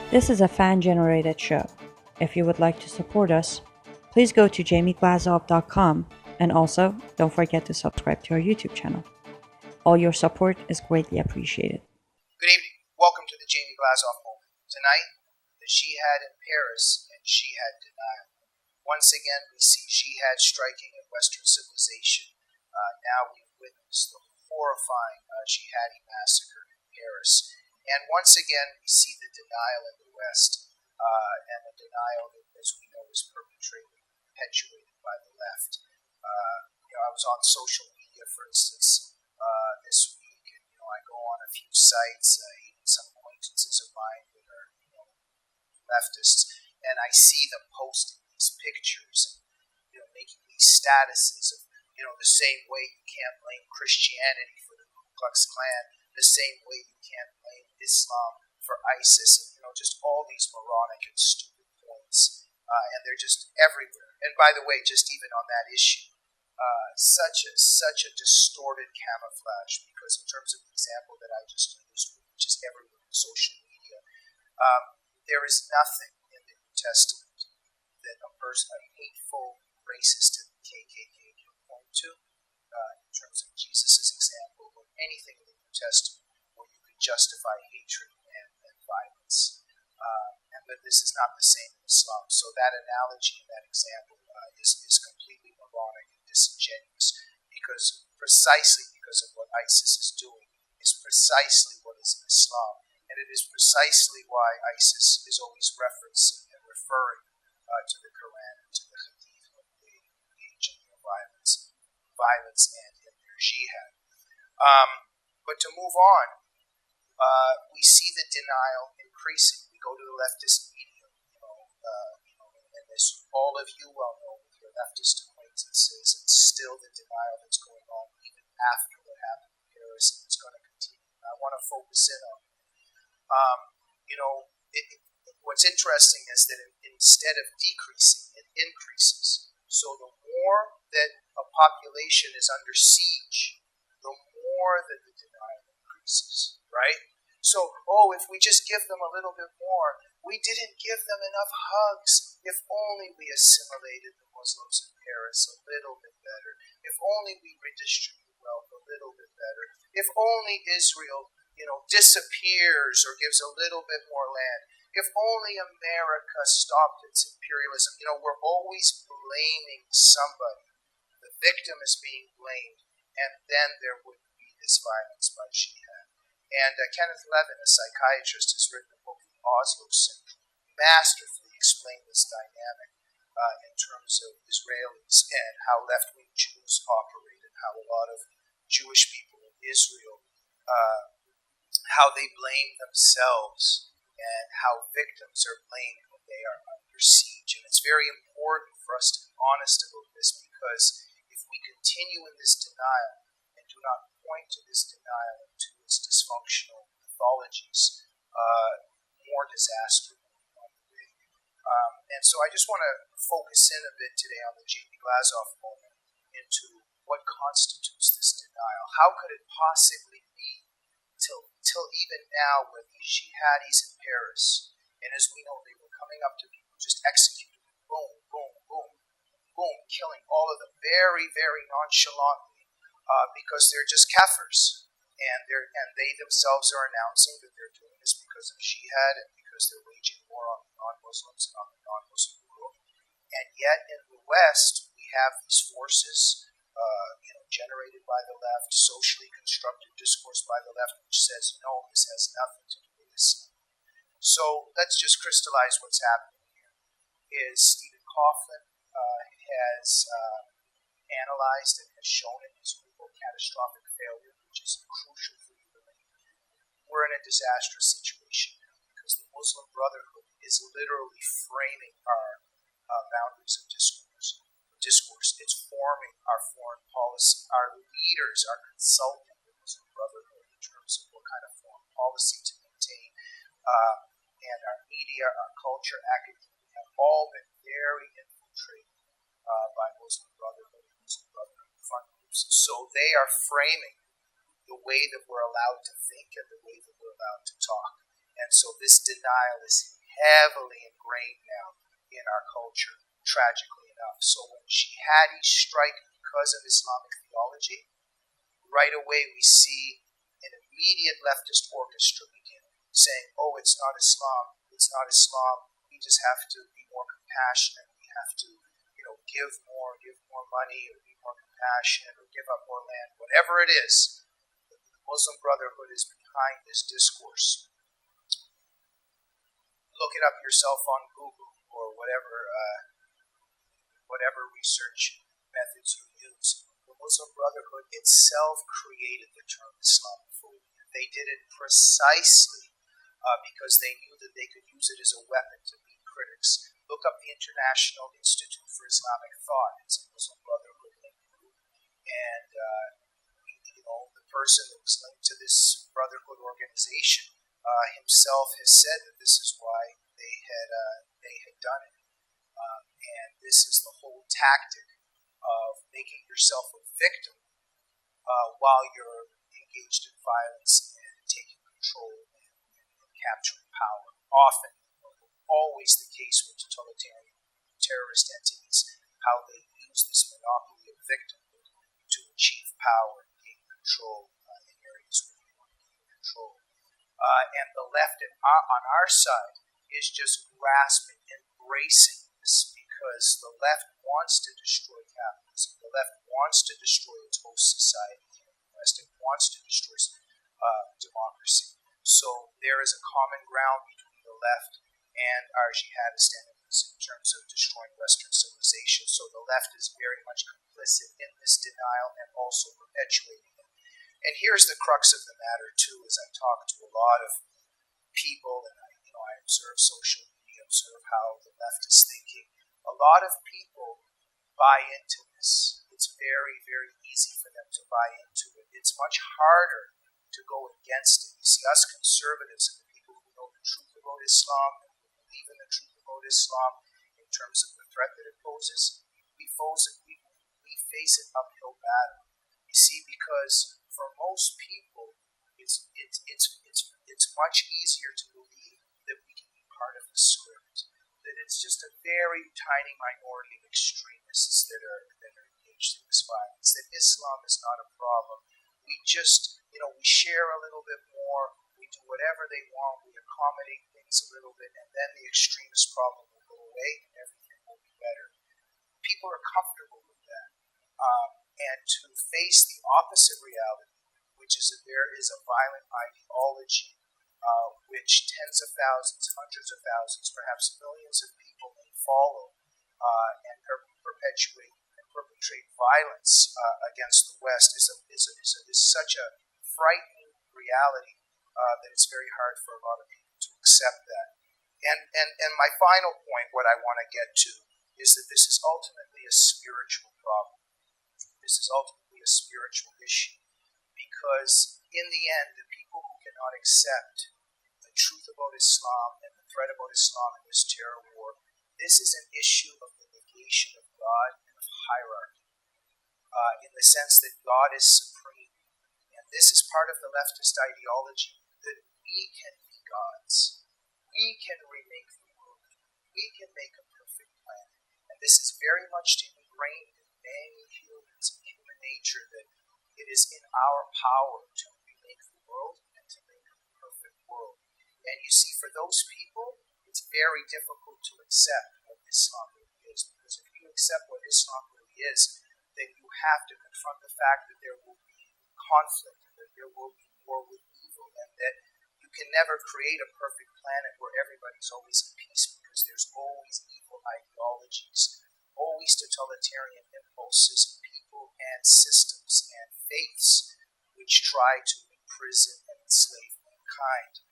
This is a fan-generated show. If you would like to support us, please go to jamieglazov.com, and also don't forget to subscribe to our YouTube channel. All your support is greatly appreciated. Good evening. Welcome to the Jamie Glazov moment. Tonight, the Jihad in Paris and Jihad denial. Once again, we see Jihad striking at Western civilization. Now we've witnessed the horrifying Jihadi massacre in Paris. And once again, we see the denial in the West, and the denial that, as we know, is perpetuated by the left. I was on social media, for instance, this week, and I go on a few sites, even some acquaintances of mine that are leftists, and I see them posting these pictures and making these statuses of the same way you can't blame Christianity for the Ku Klux Klan, the same way you can't blame Islam for ISIS, and just all these moronic and stupid points, and they're just everywhere. And by the way, just even on that issue, such a distorted camouflage, because in terms of the example that I just used, which is everywhere in social media, there is nothing in the New Testament that a hateful, racist, and KKK can point to, in terms of Jesus' example, or anything in the New Testament where you could justify hatred and violence. But this is not the same in Islam. So that analogy and that example is completely moronic and disingenuous, precisely because of what ISIS is doing is precisely what is in Islam. And it is precisely why ISIS is always referencing and referring to the Quran and to the Hadith when they engage in their violence and in their jihad. But to move on, we see the denial increasing. We go to the leftist media, and this all of you well know with your leftist acquaintances, and still the denial that's going on even after what happened in Paris, and it's going to continue. I want to focus in on what's interesting is that instead of decreasing, it increases. So the more that a population is under siege, the more that the denial increases, right? So, if we just give them a little bit more, we didn't give them enough hugs. If only we assimilated the Muslims in Paris a little bit better. If only we redistribute wealth a little bit better. If only Israel disappears or gives a little bit more land. If only America stopped its imperialism. We're always blaming somebody. The victim is being blamed, and then there would be this violence by jihad. And Kenneth Levin, a psychiatrist, has written a book, The Oslo Syndrome, masterfully explained this dynamic in terms of Israelis and how left-wing Jews operate, and how a lot of Jewish people in Israel, how they blame themselves, and how victims are blamed when they are under siege. And it's very important for us to be honest about this, because if we continue in this denial and do not point to this denial and to its dysfunctional pathologies, more disaster will be on the way. And so I just want to focus in a bit today on the Jamie Glazov moment into what constitutes this denial. How could it possibly be till even now, where these jihadis in Paris, and as we know, they were coming up to people, just executing them, boom, boom, boom, boom, killing all of them very, very nonchalantly, because they're just kafirs, and they themselves are announcing that they're doing this because of jihad and because they're waging war on non-Muslims and on the non-Muslim world. And yet in the West, we have these forces generated by the left, socially constructed discourse by the left, which says, no, this has nothing to do with Islam. So let's just crystallize what's happening here. Stephen Coughlin has analyzed and has shown in his book Catastrophic Failure, which is crucial for you to read. We're in a disastrous situation now, because the Muslim Brotherhood is literally framing our boundaries of discourse. It's forming our foreign policy. Our leaders are consulting the Muslim Brotherhood in terms of what kind of foreign policy to maintain. And our media, our culture, academia have all been very infiltrated by Muslim Brotherhood and Muslim Brotherhood front groups. So they are framing the way that we're allowed to think and the way that we're allowed to talk. And so this denial is heavily ingrained now in our culture, tragically enough. So when jihadis strike because of Islamic theology, right away we see an immediate leftist orchestra begin saying, oh, it's not Islam, it's not Islam, we just have to be more compassionate, we have to, give more money, or be more compassionate, or give up more land, whatever it is. The Muslim Brotherhood is behind this discourse. Look it up yourself on Google or whatever research methods you use. The Muslim Brotherhood itself created the term Islamophobia. They did it precisely because they knew that they could use it as a weapon to beat critics. Look up the International Institute for Islamic Thought. It's a Muslim Brotherhood linked group. And, the person that was linked to this Brotherhood organization himself has said that this is why they had done it. And this is the whole tactic of making yourself a victim while you're engaged in violence and taking control and capturing power. Often, always the case with totalitarian terrorist entities, how they use this monopoly of victimhood to achieve power and gain control in areas where they want to gain control. And the left on our side is just grasping, embracing this, because the left wants to destroy capitalism. The left wants to destroy its host society here in the West. It wants to destroy democracy. So there is a common ground between the left and our jihadist enemies in terms of destroying Western civilization. So the left is very much complicit in this denial and also perpetuating it. And here's the crux of the matter, too, as I talk to a lot of people, and I observe social media, observe how the left is thinking. A lot of people buy into this. It's very, very easy for them to buy into it. It's much harder to go against it. You see, us conservatives and the people who know the truth about Islam and who believe in the truth about Islam in terms of the threat that it poses, we face an uphill battle. You see, because for most people, it's much easier to believe that we can be part of the script. That it's just a very tiny minority of extremists that are engaged in this violence. That Islam is not a problem. We just, we share a little bit more. We do whatever they want. We accommodate things a little bit, and then the extremist problem will go away, and everything will be better. People are comfortable with that. And to face the opposite reality, which is that there is a violent ideology which tens of thousands, hundreds of thousands, perhaps millions of people may follow and perpetuate and perpetrate violence against the West is such a frightening reality that it's very hard for a lot of people to accept that. And my final point, what I want to get to, is that this is ultimately a spiritual problem. This is ultimately a spiritual issue, because in the end, the people who cannot accept the truth about Islam and the threat about Islam in this terror war, this is an issue of the negation of God and of hierarchy, in the sense that God is supreme. And this is part of the leftist ideology, that we can be gods. We can remake the world. We can make a perfect planet. And this is very much ingrained in many humans and human nature, that it is in our power to remake the world and to make a perfect world. And you see, for those people, it's very difficult to accept what Islam really is, because if you accept what Islam really is, then you have to confront the fact that there will be conflict, and that there will be war with evil, and that you can never create a perfect planet where everybody's always in peace, because there's always evil ideologies, always totalitarian impulses in people and systems and faiths which try to imprison and enslave mankind.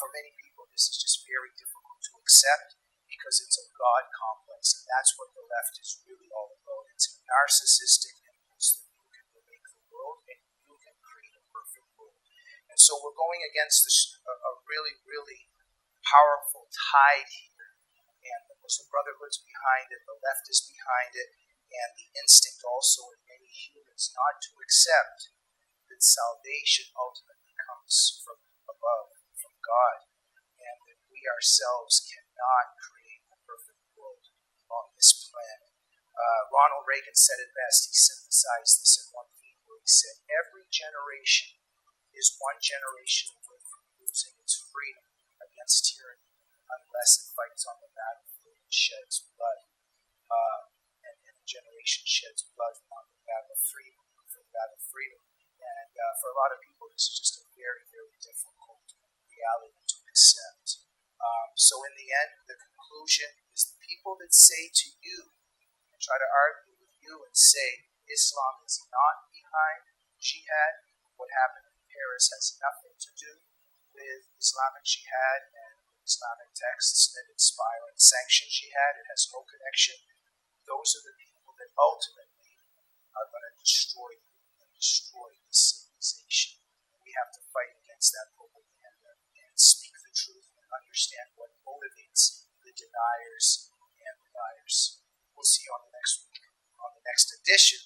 For many people, this is just very difficult to accept, because it's a God complex, and that's what the left is really all about. It's a narcissistic impulse that you can remake the world and you can create a perfect world. And so we're going against a really, really powerful tide here, and the Muslim Brotherhood's behind it, the left is behind it, and the instinct also in many humans not to accept that salvation ultimately comes from above, from God. ourselves cannot create a perfect world on this planet. Ronald Reagan said it best. He synthesized this in one theme where he said, every generation is one generation away from losing its freedom against tyranny unless it fights on the battlefield and sheds blood. And a generation sheds blood on the battle of freedom, for the battle of freedom. And for a lot of people, this is just a very, very difficult reality to accept. So in the end, the conclusion is the people that say to you, and try to argue with you and say Islam is not behind jihad, what happened in Paris has nothing to do with Islamic jihad and Islamic texts that inspire and sanction jihad. It has no connection. Those are the people that ultimately are going to destroy you and destroy this civilization. We have to fight against that propaganda and speak the truth and understand what motivates the deniers and the liars. We'll see you on the next week, on the next edition